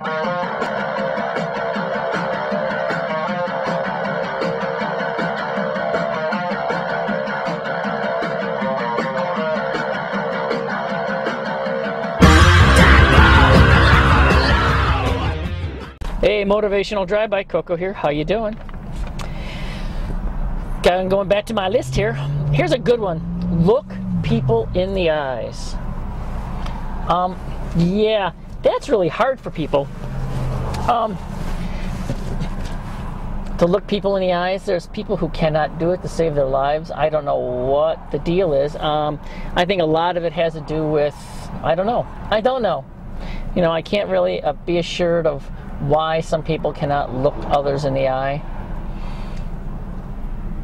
Hey, Motivational Drive-By, KOKO here. How you doing? Going back to my list here. Here's a good one. Look people in the eyes. Yeah, that's really hard for people. To look people in the eyes, there's people who cannot do it to save their lives. I don't know what the deal is. I think a lot of it has to do with, I don't know. You know, I can't really be assured of why some people cannot look others in the eye.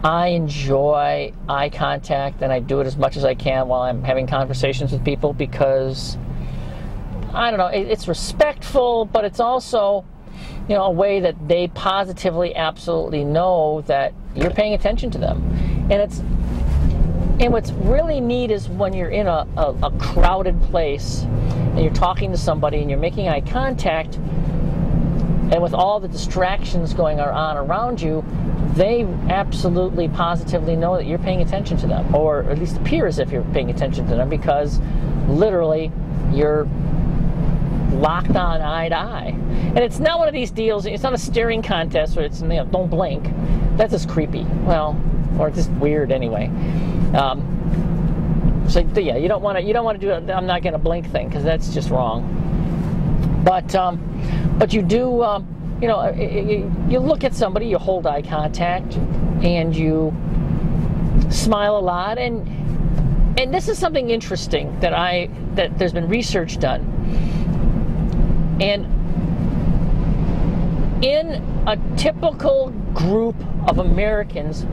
I enjoy eye contact, and I do it as much as I can while I'm having conversations with people because, I don't know, it's respectful, but it's also, you know, a way that they positively absolutely know that you're paying attention to them. And what's really neat is when you're in a crowded place and you're talking to somebody and you're making eye contact, and with all the distractions going on around you, they absolutely positively know that you're paying attention to them, or at least appear as if you're paying attention to them, because literally you're locked on eye to eye. And it's not one of these deals, it's not a staring contest where it's, you know, don't blink. That's just creepy. Well, or just weird anyway. So yeah, you don't want to do it. I'm not going to blink thing, because that's just wrong. But you do, you know, you look at somebody, you hold eye contact, and you smile a lot. And this is something interesting that there's been research done. And in a typical group of Americans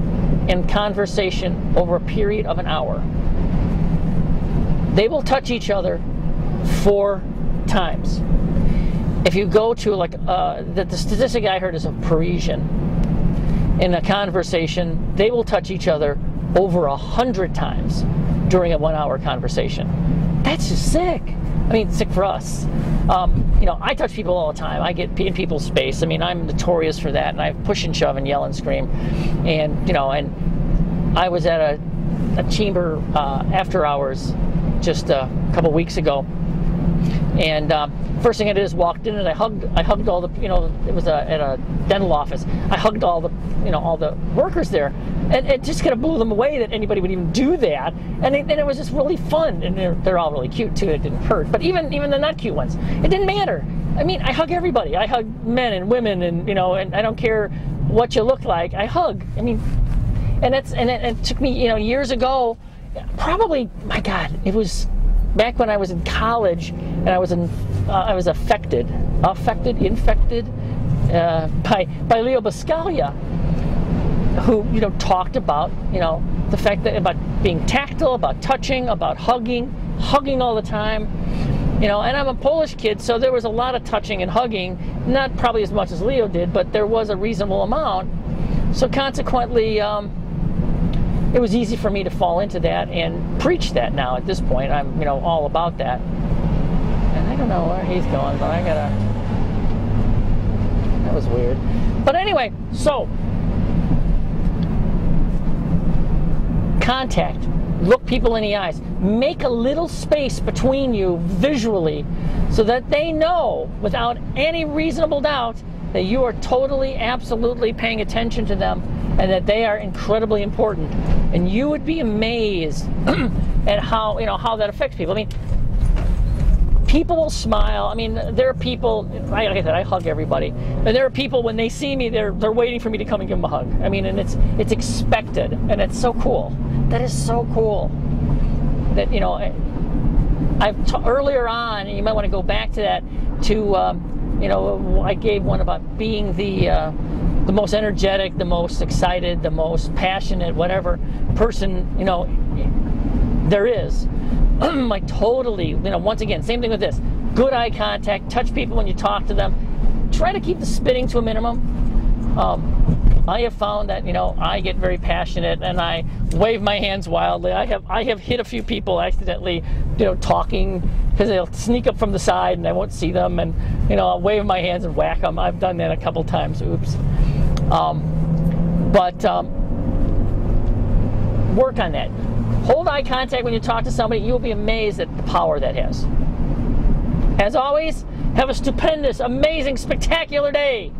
in conversation over a period of an hour, they will touch each other 4 times. If you go to, like, the statistic I heard is a Parisian, in a conversation, they will touch each other over 100 times during a 1-hour conversation. That's just sick. I mean, sick for us. You know, I touch people all the time. I get in people's space. I mean, I'm notorious for that, and I push and shove and yell and scream. And, you know, and I was at a chamber after hours just a couple weeks ago, and first thing I did is walked in and I hugged all the, you know, it was at a dental office. I hugged all the, you know, all the workers there, and it just kind of blew them away that anybody would even do that. And it was just really fun, and they're all really cute too. It didn't hurt, but even the not cute ones, it didn't matter. I mean, I hug everybody. I hug men and women, and, you know, and I don't care what you look like. I hug. I mean, and it took me, you know, years ago, probably, my God, it was back when I was in college, and I was infected by Leo Buscaglia, who, you know, talked about, you know, the fact that about being tactile, about touching, about hugging all the time, you know. And I'm a Polish kid, so there was a lot of touching and hugging, not probably as much as Leo did, but there was a reasonable amount. So consequently, it was easy for me to fall into that and preach that now at this point. I'm, you know, all about that. And I don't know where he's going, but that was weird. But anyway, so, contact. Look people in the eyes. Make a little space between you visually so that they know without any reasonable doubt that you are totally, absolutely paying attention to them, and that they are incredibly important. And you would be amazed at how, you know, how that affects people. I mean, people will smile. I mean, there are people, like I said, I hug everybody. And there are people, when they see me, they're waiting for me to come and give them a hug. I mean, and it's expected, and it's so cool. That is so cool. That, you know, earlier on, and you might want to go back to that, to, you know, I gave one about being the most energetic, the most excited, the most passionate, whatever person, you know, there is. Like, totally, you know, once again, same thing with this. Good eye contact, touch people when you talk to them. Try to keep the spitting to a minimum. I have found that, you know, I get very passionate and I wave my hands wildly. I have hit a few people accidentally, you know, talking because they'll sneak up from the side and I won't see them, and you know, I'll wave my hands and whack them. I've done that a couple times. Oops. Work on that. Hold eye contact when you talk to somebody. You'll be amazed at the power that has. As always, have a stupendous, amazing, spectacular day.